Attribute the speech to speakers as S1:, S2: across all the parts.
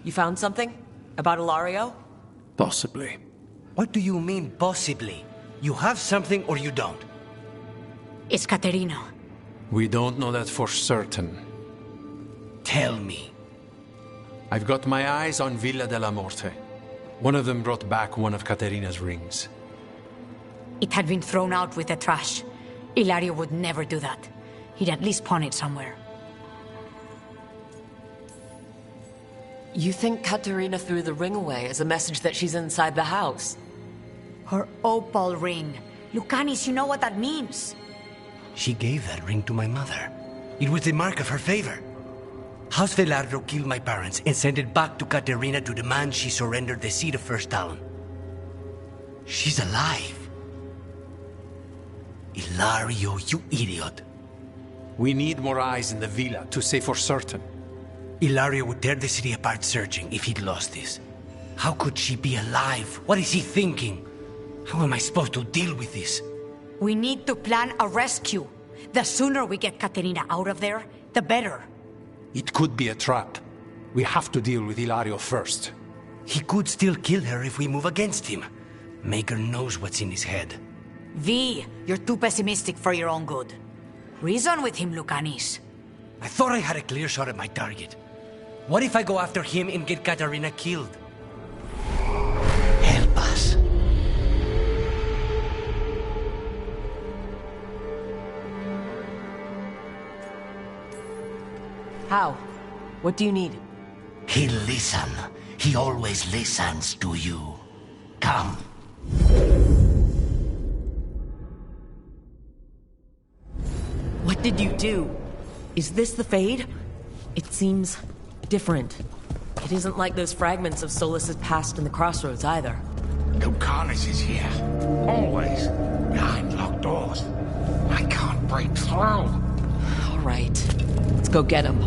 S1: You found something? About Ilario?
S2: Possibly.
S3: What do you mean, possibly? You have something or you don't?
S4: It's Caterina.
S2: We don't know that for certain.
S3: Tell me.
S2: I've got my eyes on Villa della Morte. One of them brought back one of Caterina's rings.
S4: It had been thrown out with the trash. Ilario would never do that. He'd at least pawn it somewhere.
S1: You think Caterina threw the ring away as a message that she's inside the house?
S4: Her opal ring. Lucanis, you know what that means.
S3: She gave that ring to my mother. It was the mark of her favor. House Veilguard killed my parents and sent it back to Caterina to demand she surrender the seat of First Talon. She's alive. Ilario, you idiot.
S2: We need more eyes in the villa to say for certain.
S3: Ilario would tear the city apart searching if he'd lost this. How could she be alive? What is he thinking? How am I supposed to deal with this?
S4: We need to plan a rescue. The sooner we get Caterina out of there, the better.
S2: It could be a trap. We have to deal with Ilario first.
S3: He could still kill her if we move against him. Maker knows what's in his head.
S4: V, you're too pessimistic for your own good. Reason with him, Lucanis.
S3: I thought I had a clear shot at my target. What if I go after him and get Caterina killed? Help us.
S1: How? What do you need?
S5: He'll listen. He always listens to you. Come.
S1: What did you do? Is this the Fade? It seems different. It isn't like those fragments of Solas's past in the crossroads either.
S6: Lucanis is here. Always. Behind locked doors. I can't break through.
S1: All right. Let's go get him.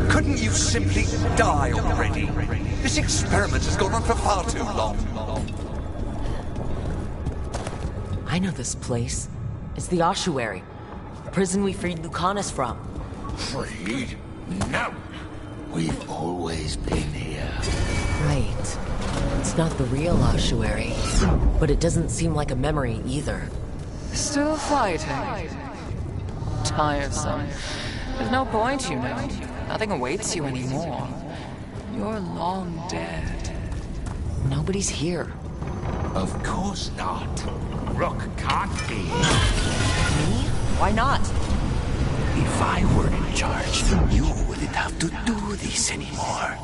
S7: Couldn't you simply die already? This experiment has gone on for far too long.
S1: I know this place. It's the Ossuary. The prison we freed Lucanis from.
S6: Freed? No. We've always been here.
S1: Right. It's not the real Ossuary. But it doesn't seem like a memory either.
S8: Still fighting. Tiresome. There's no point, you know. Nothing awaits you anymore. You're long dead.
S1: Nobody's here.
S6: Of course not. Rook can't be.
S1: Me? Why not?
S5: If I were in charge, you wouldn't have to do this anymore.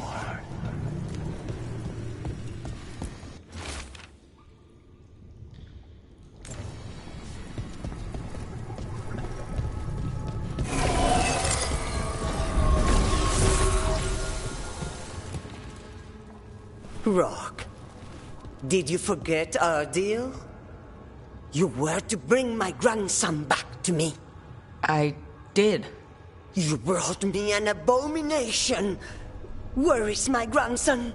S9: Rock, did you forget our deal? You were to bring my grandson back to me.
S1: I did.
S9: You brought me an abomination. Where is my grandson?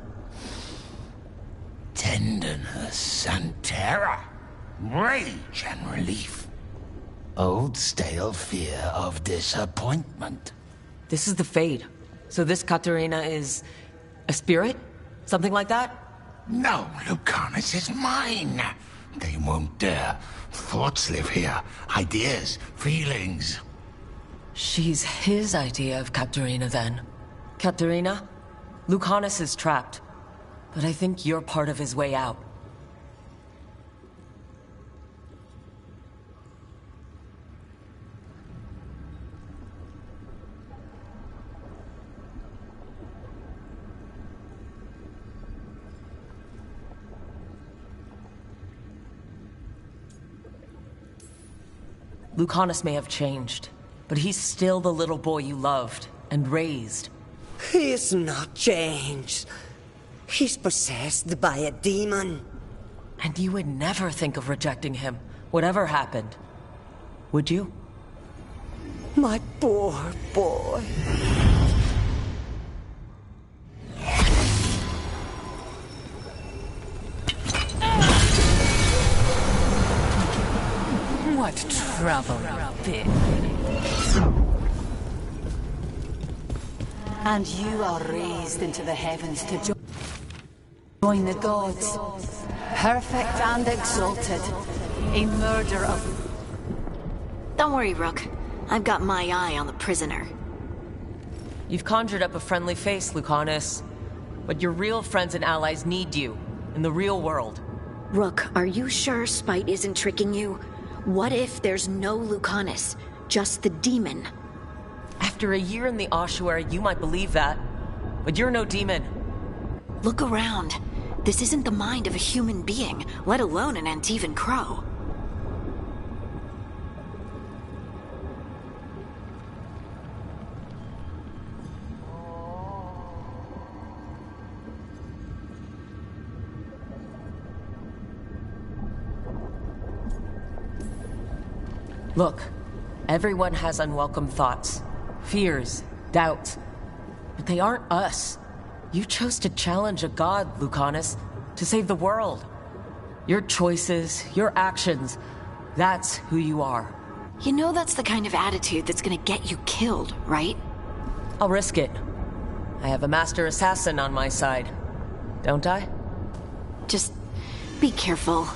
S6: Tenderness and terror. Rage and relief. Old stale fear of disappointment.
S1: This is the Fade. So this Caterina is a spirit? Something like that?
S6: No, Lucanis is mine. They won't dare. Thoughts live here. Ideas, feelings.
S1: She's his idea of Caterina, then. Caterina? Lucanis is trapped. But I think you're part of his way out. Lucanis may have changed, but he's still the little boy you loved and raised.
S9: He's not changed. He's possessed by a demon.
S1: And you would never think of rejecting him, whatever happened. Would you?
S9: My poor boy.
S8: What trouble a bit.
S10: And you are raised into the heavens to join the gods. Perfect and exalted. A murder of...
S11: Don't worry, Rook. I've got my eye on the prisoner.
S1: You've conjured up a friendly face, Lucanis. But your real friends and allies need you, in the real world.
S11: Rook, are you sure Spite isn't tricking you? What if there's no Lucanis, just the demon?
S1: After a year in the Ossuary, you might believe that. But you're no demon.
S11: Look around. This isn't the mind of a human being, let alone an Antivan crow.
S1: Look, everyone has unwelcome thoughts, fears, doubts. But they aren't us. You chose to challenge a god, Lucanis, to save the world. Your choices, your actions, that's who you are.
S11: You know that's the kind of attitude that's gonna get you killed, right?
S1: I'll risk it. I have a master assassin on my side. Don't I?
S11: Just be careful.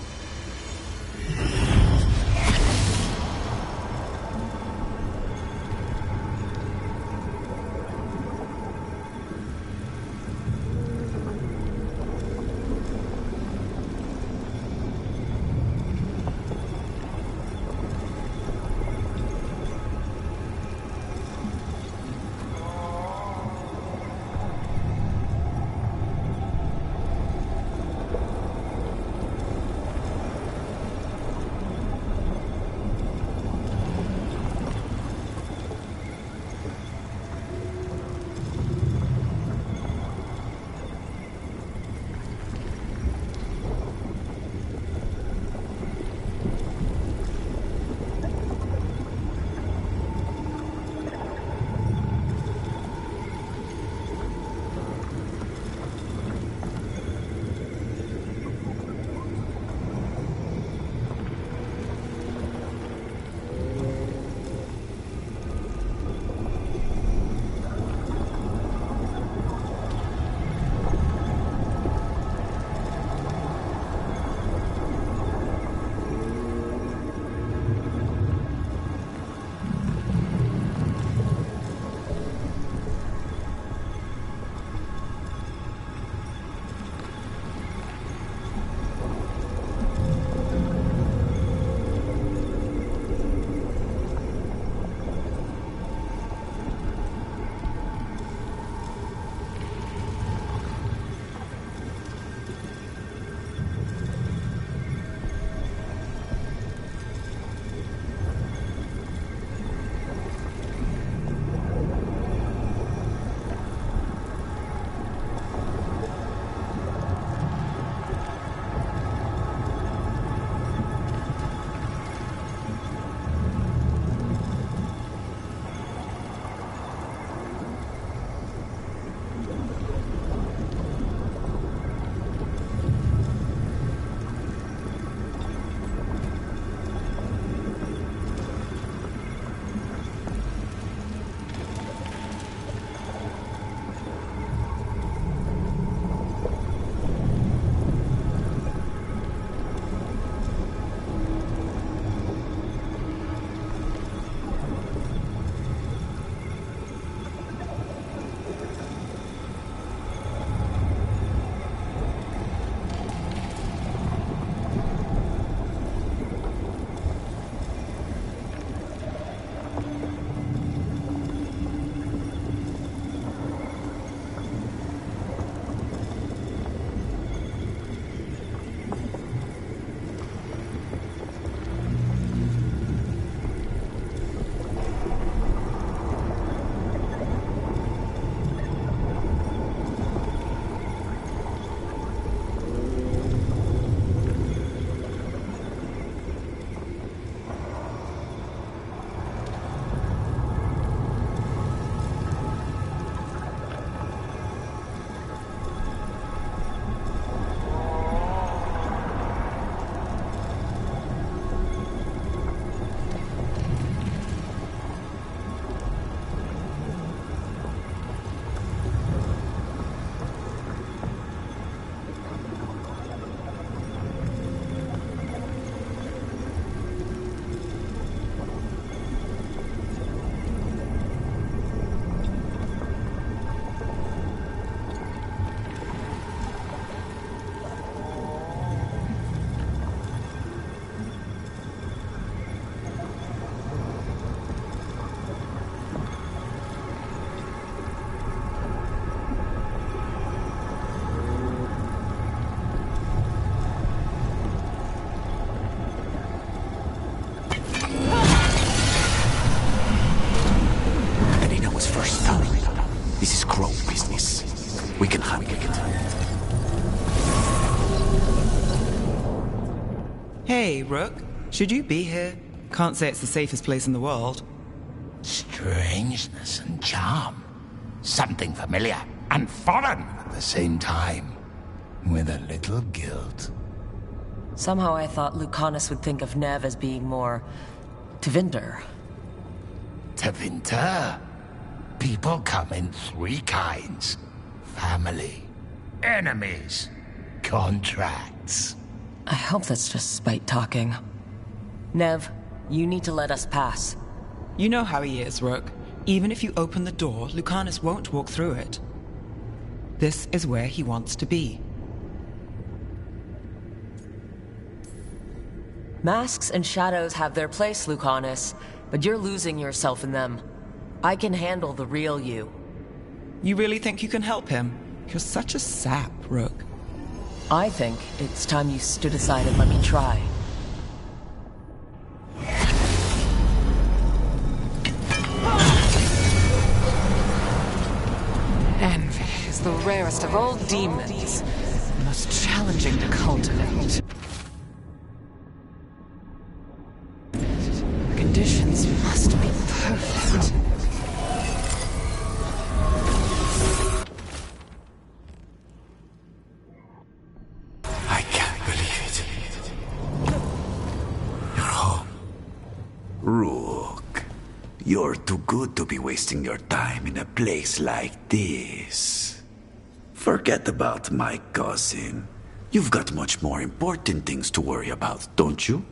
S12: Hey, Rook. Should you be here? Can't say it's the safest place in the world.
S6: Strangeness and charm. Something familiar and foreign at the same time. With a little guilt.
S1: Somehow I thought Lucanis would think of Nev as being more... Tevinder.
S6: Tevinder? People come in three kinds. Family, enemies, contracts.
S1: I hope that's just spite talking. Nev, you need to let us pass.
S12: You know how he is, Rook. Even if you open the door, Lucanis won't walk through it. This is where he wants to be.
S1: Masks and shadows have their place, Lucanis, but you're losing yourself in them. I can handle the real you.
S12: You really think you can help him? You're such a sap, Rook.
S1: I think it's time you stood aside and let me try.
S8: Envy is the rarest of all demons, the most challenging to cultivate. The conditions must be perfect.
S5: I can't believe it. You're home. Rook, you're too good to be wasting your time in a place like this. Forget about my cousin. You've got much more important things to worry about, don't you?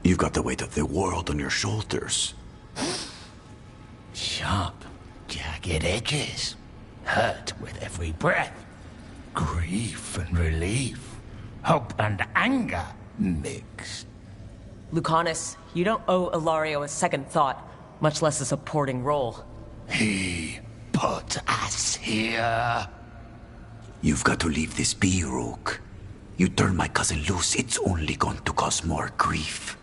S5: You've got the weight of the world on your shoulders.
S6: Sharp, jagged edges. Hurt with every breath. Grief and relief. Hope and anger mixed.
S1: Lucanis, you don't owe Ilario a second thought, much less a supporting role.
S6: He put us here.
S5: You've got to leave this be, Rook. You turn my cousin loose, it's only going to cause more grief.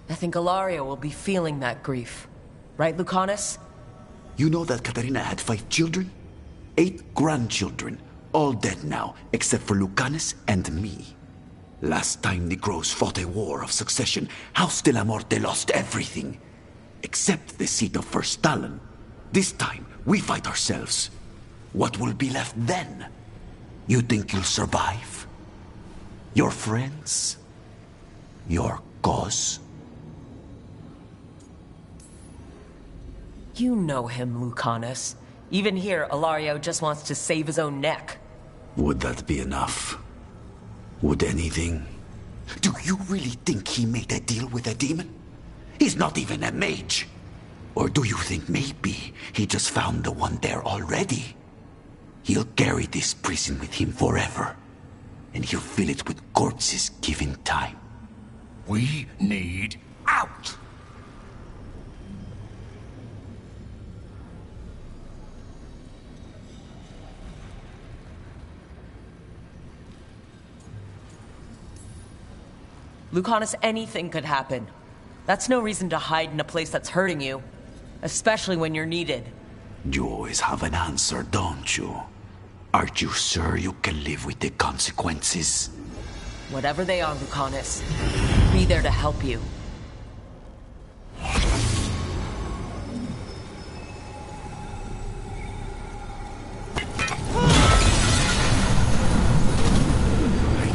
S1: I think Ilario will be feeling that grief. Right, Lucanis?
S5: You know that Katarina had 5 children? 8 grandchildren, all dead now, except for Lucanis and me. Last time the Grows fought a war of succession, House de la Morte lost everything. Except the seat of First Talon. This time, we fight ourselves. What will be left then? You think you'll survive? Your friends? Your cause?
S1: You know him, Lucanis. Even here, Ilario just wants to save his own neck.
S5: Would that be enough? Would anything? Do you really think he made a deal with a demon? He's not even a mage. Or do you think maybe he just found the one there already? He'll carry this prison with him forever. And he'll fill it with corpses given time.
S6: We need out!
S1: Lucanis, anything could happen. That's no reason to hide in a place that's hurting you. Especially when you're needed.
S5: You always have an answer, don't you? Aren't you sure you can live with the consequences?
S1: Whatever they are, Lucanis, be there to help you.
S5: I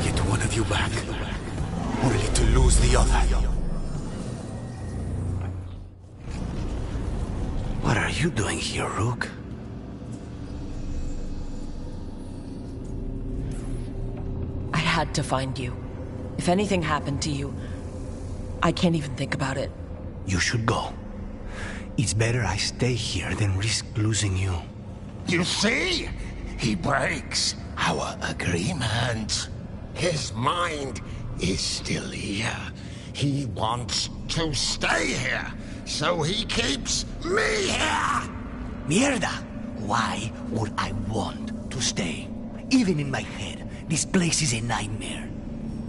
S5: get one of you back, only to lose the other. What are you doing here, Rook?
S1: I had to find you. If anything happened to you, I can't even think about it.
S3: You should go. It's better I stay here than risk losing you.
S6: You see? He breaks our agreement. His mind is still here. He wants to stay here, so he keeps me here!
S3: Mierda! Why would I want to stay? Even in my head, This place is a nightmare.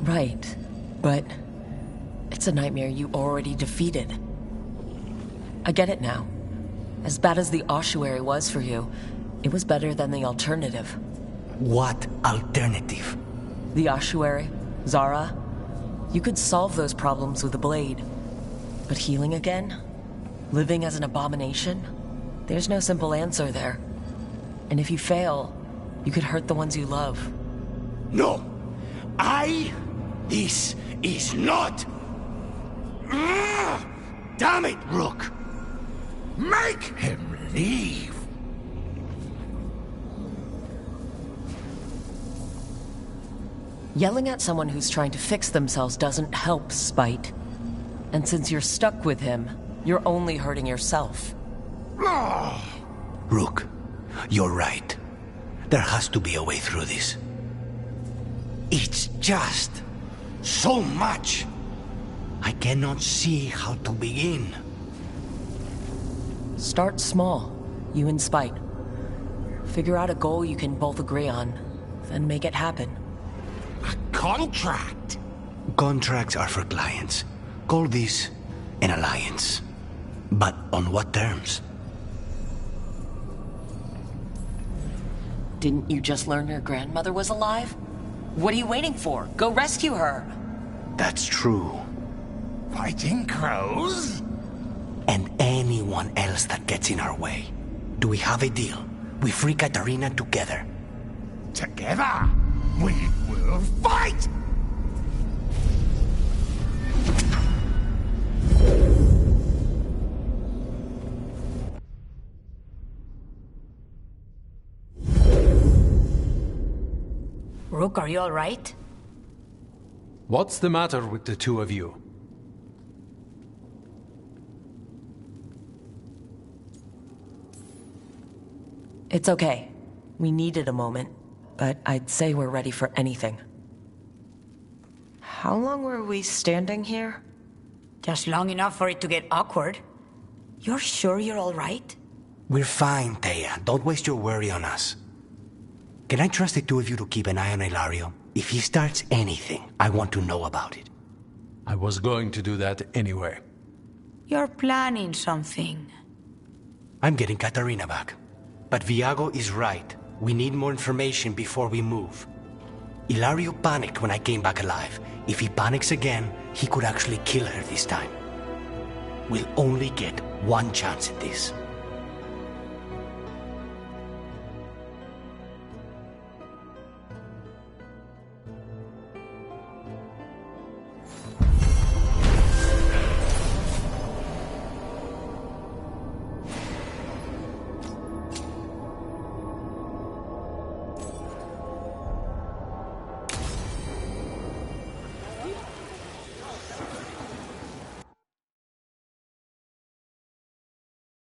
S1: Right, but it's a nightmare you already defeated. I get it now. As bad as the Ossuary was for you, it was better than the alternative.
S3: What alternative?
S1: The Ossuary, Zara, you could solve those problems with a blade. But healing again? Living as an abomination? There's no simple answer there. And if you fail, you could hurt the ones you love.
S6: No. This is not... Damn it, Rook! Make him leave!
S1: Yelling at someone who's trying to fix themselves doesn't help, Spite. And since you're stuck with him, you're only hurting yourself.
S3: Rook, you're right. There has to be a way through this. It's just so much. I cannot see how to begin.
S1: Start small, you and Spite. Figure out a goal you can both agree on, then make it happen.
S6: A contract?
S3: Contracts are for clients. Call this an alliance. But on what terms?
S1: Didn't you just learn your grandmother was alive? What are you waiting for? Go rescue her!
S3: That's true.
S6: Fighting crows?
S3: And anyone else that gets in our way. Do we have a deal? We free Katarina together.
S6: Together? We will fight!
S4: Rook, are you all right?
S2: What's the matter with the two of you?
S1: It's okay. We needed a moment, but I'd say we're ready for anything. How long were we standing here?
S4: Just long enough for it to get awkward. You're sure you're all right?
S3: We're fine, Thea. Don't waste your worry on us. Can I trust the two of you to keep an eye on Ilario? If he starts anything, I want to know about it.
S2: I was going to do that anyway.
S4: You're planning something.
S3: I'm getting Katarina back. But Viago is right. We need more information before we move. Ilario panicked when I came back alive. If he panics again, he could actually kill her this time. We'll only get one chance at this.